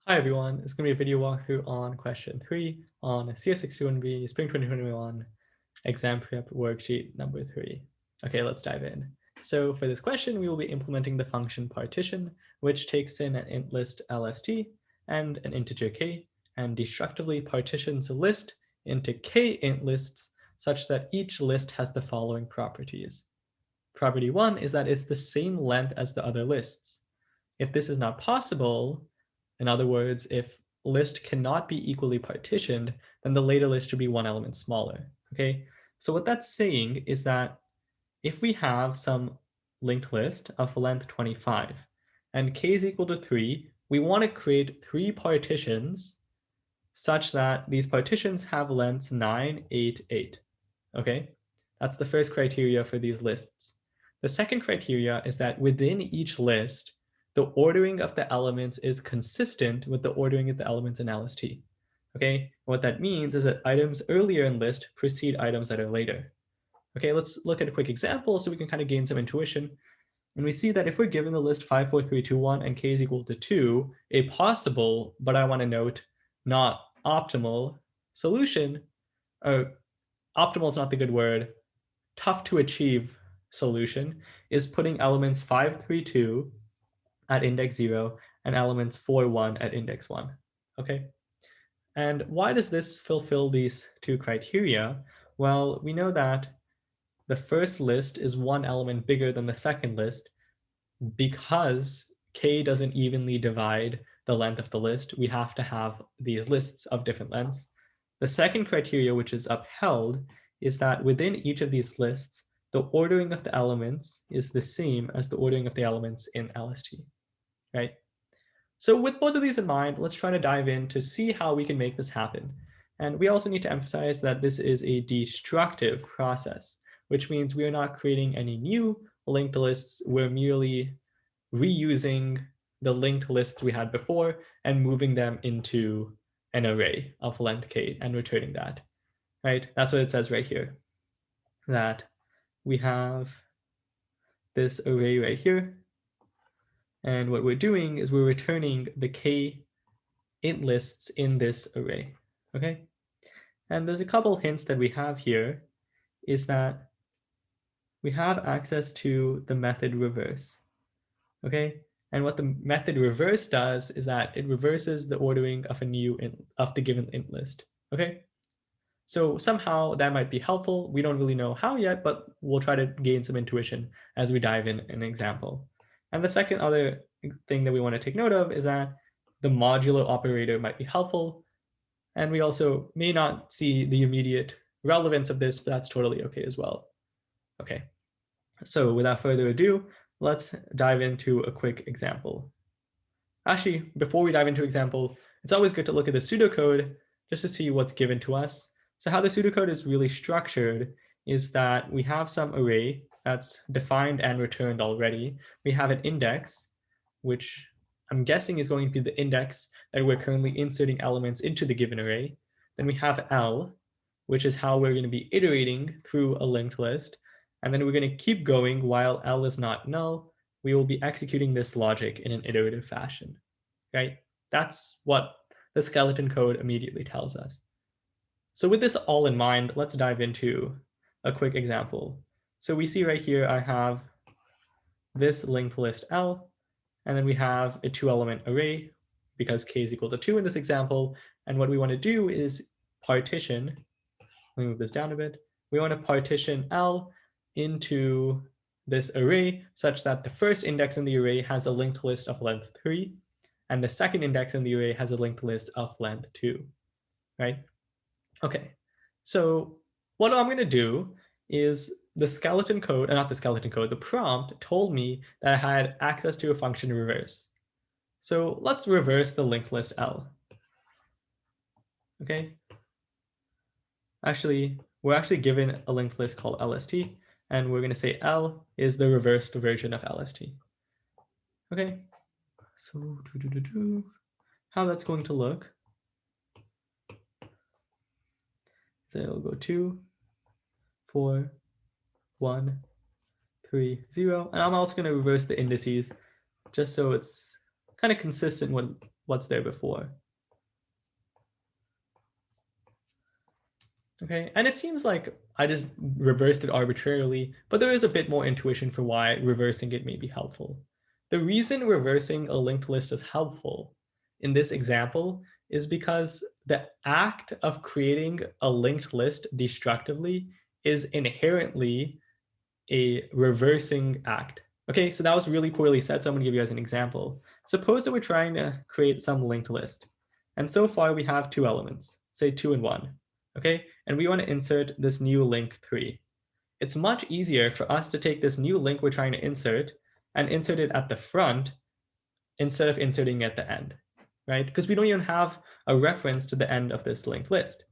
Hi everyone, it's going to be a video walkthrough on question 3 on CS61B Spring 2021 exam prep worksheet number 3. Okay, let's dive in. So for this question, we will be implementing the function partition, which takes in an int list lst and an integer k, and destructively partitions a list into k int lists such that each list has the following properties. Property 1 is that it's the same length as the other lists. If this is not possible, in other words, if list cannot be equally partitioned, then the later list should be one element smaller, okay? So what that's saying is that if we have some linked list of length 25 and k is equal to 3, we want to create 3 partitions such that these partitions have lengths 9, 8, 8, okay? That's the first criteria for these lists. The second criteria is that within each list, the ordering of the elements is consistent with the ordering of the elements in LST. Okay, what that means is that items earlier in list precede items that are later. Okay, let's look at a quick example so we can kind of gain some intuition. And we see that if we're given the list 5, 4, 3, 2, 1 and k is equal to 2, a possible, but I want to note, not optimal solution, or optimal is not the good word, tough to achieve solution is putting elements 5, 3, 2 at index 0 and elements 4, 1 at index 1. Okay. And why does this fulfill these two criteria? Well, we know that the first list is one element bigger than the second list because k doesn't evenly divide the length of the list. We have to have these lists of different lengths. The second criteria, which is upheld, is that within each of these lists, the ordering of the elements is the same as the ordering of the elements in LST. Right? So with both of these in mind, let's try to dive in to see how we can make this happen. And we also need to emphasize that this is a destructive process, which means we are not creating any new linked lists. We're merely reusing the linked lists we had before and moving them into an array of length k and returning that, right? That's what it says right here, that we have this array right here. And what we're doing is we're returning the k int lists in this array, okay? And there's a couple hints that we have here is that we have access to the method reverse, okay? And what the method reverse does is that it reverses the ordering of of the given int list, okay? So somehow that might be helpful. We don't really know how yet, but we'll try to gain some intuition as we dive in an example. And the second other thing that we want to take note of is that the modulo operator might be helpful. And we also may not see the immediate relevance of this, but that's totally okay as well. Okay, so without further ado, let's dive into a quick example. Actually, before we dive into example, it's always good to look at the pseudocode just to see what's given to us. So how the pseudocode is really structured is that we have some array that's defined and returned already. We have an index, which I'm guessing is going to be the index that we're currently inserting elements into the given array. Then we have L, which is how we're going to be iterating through a linked list. And then we're going to keep going while L is not null. We will be executing this logic in an iterative fashion, right? That's what the skeleton code immediately tells us. So with this all in mind, let's dive into a quick example. So we see right here, I have this linked list L, and then we have a 2-element array because k is equal to 2 in this example. And what we want to do is partition, let me move this down a bit. We want to partition L into this array such that the first index in the array has a linked list of length 3, and the second index in the array has a linked list of length 2, right? Okay, so what I'm going to do is the skeleton code, not the skeleton code, the prompt told me that I had access to a function reverse. So let's reverse the linked list L. Okay. Actually, we're actually given a linked list called LST, and we're going to say L is the reversed version of LST. Okay. So how that's going to look. So it'll go 2, 4, 1, 3, 0. And I'm also going to reverse the indices just so it's kind of consistent what's there before. Okay, and it seems like I just reversed it arbitrarily, but there is a bit more intuition for why reversing it may be helpful. The reason reversing a linked list is helpful in this example is because the act of creating a linked list destructively is inherently a reversing act. Okay, so that was really poorly said, so I'm gonna give you guys an example. Suppose that we're trying to create some linked list. And so far we have two elements, say 2 and 1. Okay, and we want to insert this new link 3. It's much easier for us to take this new link we're trying to insert and insert it at the front instead of inserting it at the end, right? Because we don't even have a reference to the end of this linked list.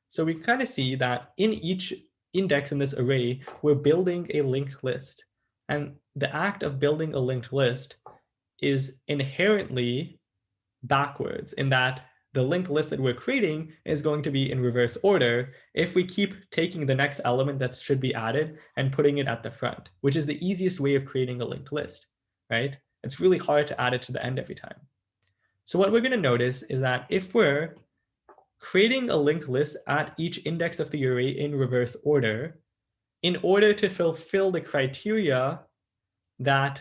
So we kind of see that in each index in this array, we're building a linked list. And the act of building a linked list is inherently backwards in that the linked list that we're creating is going to be in reverse order if we keep taking the next element that should be added and putting it at the front, which is the easiest way of creating a linked list, right? It's really hard to add it to the end every time. So what we're going to notice is that if we're creating a linked list at each index of the array in reverse order, in order to fulfill the criteria that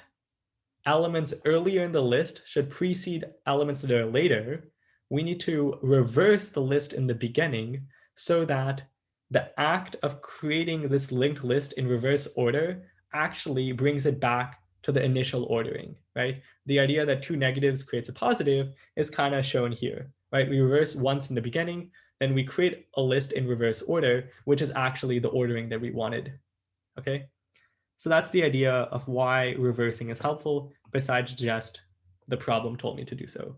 elements earlier in the list should precede elements that are later, we need to reverse the list in the beginning so that the act of creating this linked list in reverse order actually brings it back to the initial ordering, right? The idea that 2 negatives creates a positive is kind of shown here, right? We reverse once in the beginning, then we create a list in reverse order, which is actually the ordering that we wanted, okay? So that's the idea of why reversing is helpful, besides just the problem told me to do so.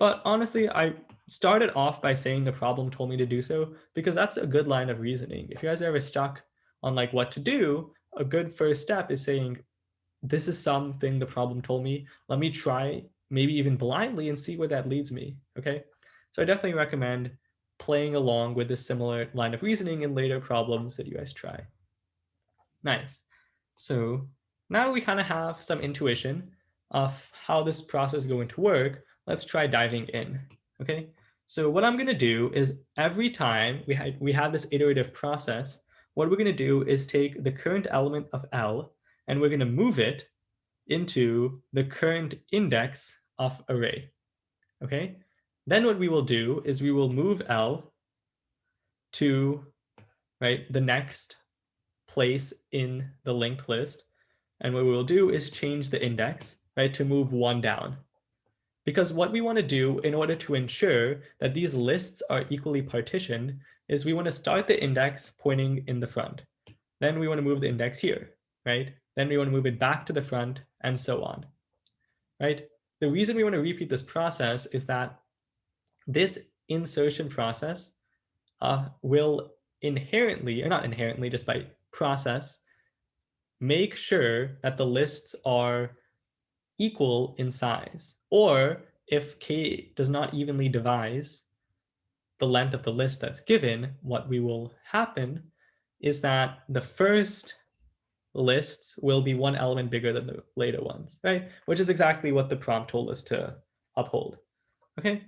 But honestly, I started off by saying the problem told me to do so because that's a good line of reasoning. If you guys are ever stuck on like what to do, a good first step is saying, this is something the problem told me. Let me try, maybe even blindly, and see where that leads me, okay? So I definitely recommend playing along with this similar line of reasoning in later problems that you guys try. Nice. So now we kind of have some intuition of how this process is going to work. Let's try diving in, okay? So what I'm going to do is every time we have this iterative process, what we're going to do is take the current element of L and we're going to move it into the current index of array, okay? Then what we will do is we will move L to, right, the next place in the linked list. And what we will do is change the index, right, to move 1 down. Because what we want to do in order to ensure that these lists are equally partitioned is we want to start the index pointing in the front. Then we want to move the index here, right? Then we want to move it back to the front and so on, right? The reason we want to repeat this process is that this insertion process will inherently, or not inherently, just by process, make sure that the lists are equal in size. Or if k does not evenly devise the length of the list that's given, what will happen is that the first lists will be 1 element bigger than the later ones, right? Which is exactly what the prompt told us to uphold, okay?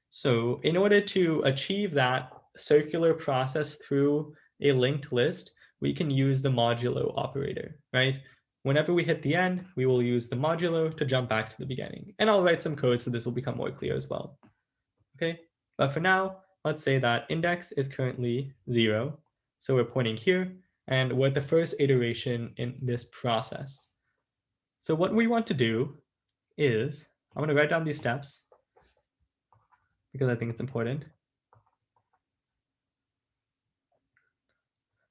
So in order to achieve that circular process through a linked list, we can use the modulo operator, right? Whenever we hit the end, we will use the modulo to jump back to the beginning. And I'll write some code so this will become more clear as well, okay? But for now, let's say that index is currently 0. So we're pointing here, and we're at the first iteration in this process. So what we want to do is, I'm going to write down these steps because I think it's important.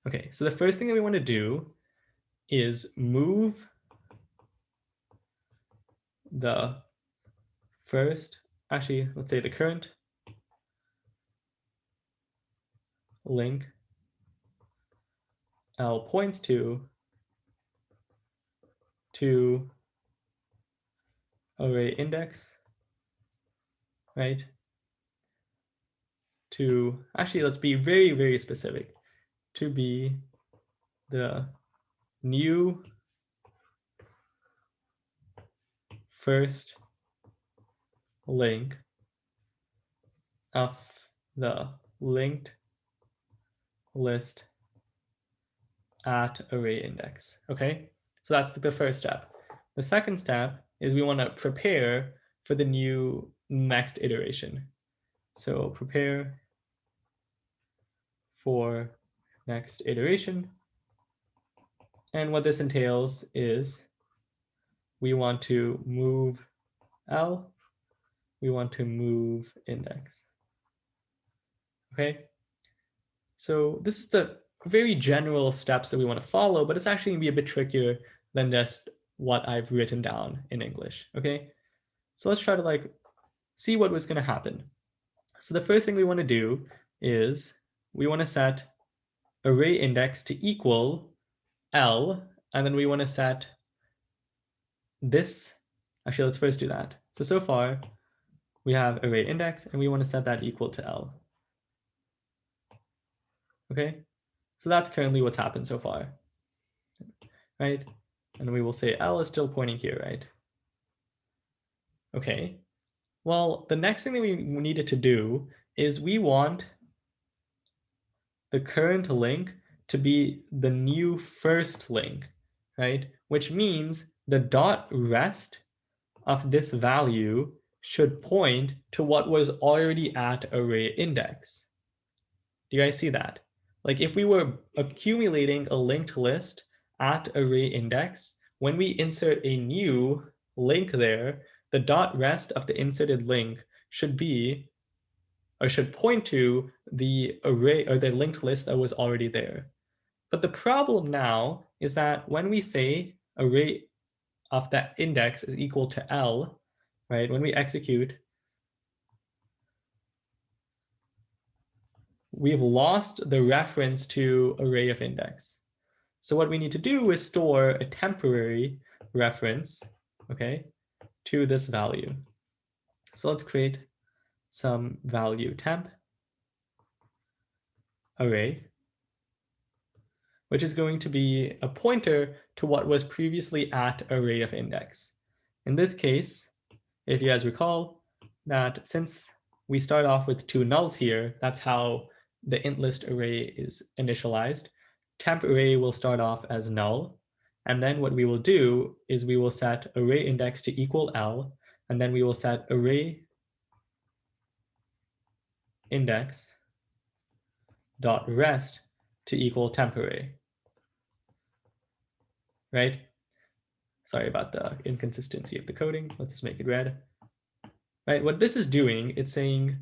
Okay, so the first thing that we want to do is move the first, actually, let's say the current link L points to array index, right? To, actually, let's be very, very specific, to be the new first link of the linked list at array index. Okay, so that's the first step. The second step is we want to prepare for the new next iteration. So prepare for next iteration. And what this entails is we want to move L, we want to move index. Okay, so this is the very general steps that we want to follow, but it's actually going to be a bit trickier than just what I've written down in English. Okay, so let's try to see what was going to happen. So the first thing we want to do is we want to set array index to equal L, and then we want to set this. Actually, let's first do that. So far we have array index, and we want to set that equal to L. Okay, so that's currently what's happened so far, right? And we will say L is still pointing here, right? Okay, well, the next thing that we needed to do is we want the current link to be the new first link, right? Which means the dot rest of this value should point to what was already at array index. Do you guys see that? Like if we were accumulating a linked list at array index, when we insert a new link there, the dot rest of the inserted link should be, or should point to the array or the linked list that was already there. But the problem now is that when we say array of that index is equal to L, right? When we execute, we've lost the reference to array of index. So what we need to do is store a temporary reference, okay, to this value. So let's create some value temp array, which is going to be a pointer to what was previously at array of index. In this case, if you guys recall that since we start off with 2 nulls here, that's how the int list array is initialized. Temp array will start off as null. And then what we will do is we will set array index to equal L, and then we will set array index dot rest to equal temp array, right? Sorry about the inconsistency of the coding. Let's just make it red. Right, what this is doing, it's saying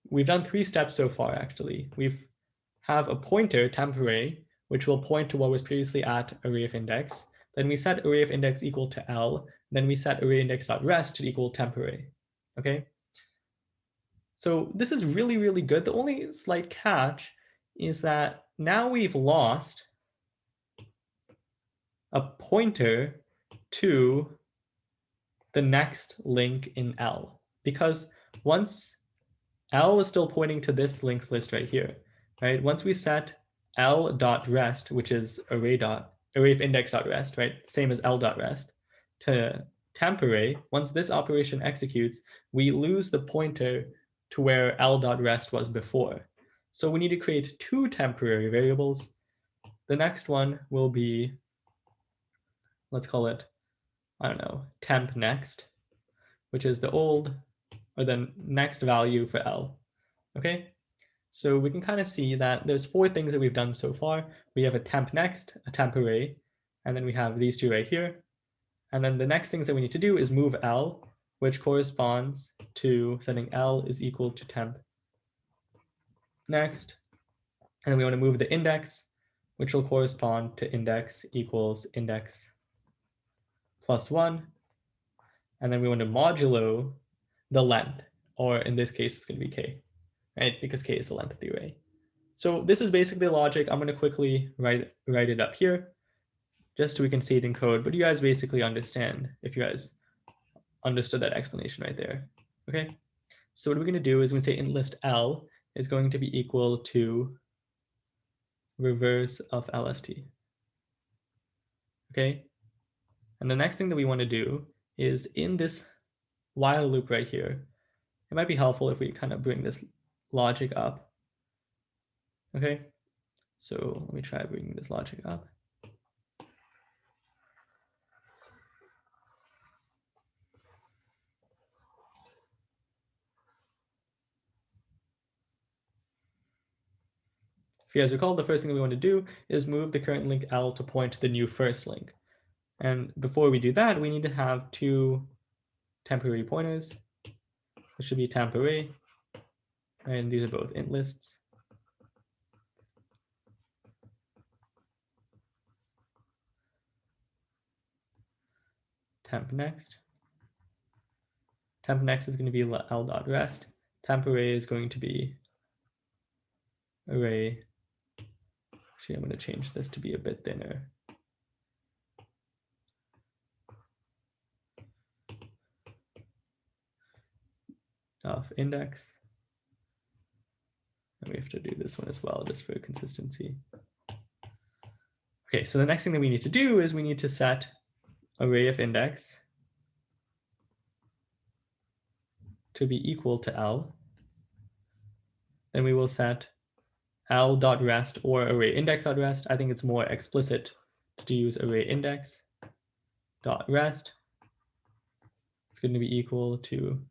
we've done 3 steps so far, actually. We have a pointer, temp array, which will point to what was previously at array of index. Then we set array of index equal to L. Then we set array index.rest to equal temp array. Okay? So this is really, really good. The only slight catch is that now we've lost a pointer to the next link in L, because once L is still pointing to this linked list right here, right? Once we set L.rest, which is array of index.rest, right? Same as L.rest, to temp array, once this operation executes, we lose the pointer to where L.rest was before. So we need to create 2 temporary variables. The next one will be, let's call it, I don't know, temp next, which is the old or the next value for L. Okay, so we can kind of see that there's 4 things that we've done so far. We have a temp next, a temp array, and then we have these 2 right here. And then the next things that we need to do is move L, which corresponds to setting L is equal to temp next. And then we want to move the index, which will correspond to index equals index plus 1. And then we want to modulo the length, or in this case, it's going to be k, right? Because k is the length of the array. So this is basically the logic. I'm going to quickly write it up here, just so we can see it in code. But you guys basically understand if you guys understood that explanation right there. Okay. So what we're going to do is we say int list L is going to be equal to reverse of LST. Okay. And the next thing that we want to do is in this while loop right here, it might be helpful if we kind of bring this logic up. Okay, so let me try bringing this logic up. If you guys recall, the first thing we want to do is move the current link L to point to the new first link. And before we do that, we need to have two temporary pointers. This should be temp array, and these are both int lists. Temp next. Temp next is going to be L.rest. Temp array is going to be array. Actually, I'm going to change this to be a bit thinner. Of index. And we have to do this one as well, just for consistency. Okay, so the next thing that we need to do is we need to set array of index to be equal to L. Then we will set L.rest or array index.rest. I think it's more explicit to use array index.rest. It's going to be equal to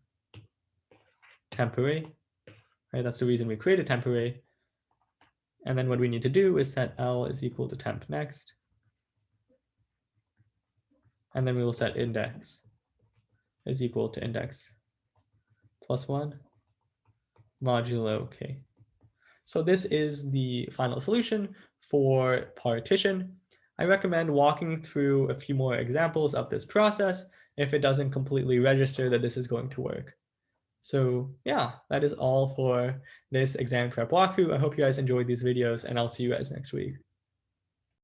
temp array. Right, that's the reason we created temp array. And then what we need to do is set L is equal to temp next. And then we will set index is equal to index plus 1 modulo k. So this is the final solution for partition. I recommend walking through a few more examples of this process if it doesn't completely register that this is going to work. So yeah, that is all for this exam prep walkthrough. I hope you guys enjoyed these videos, and I'll see you guys next week.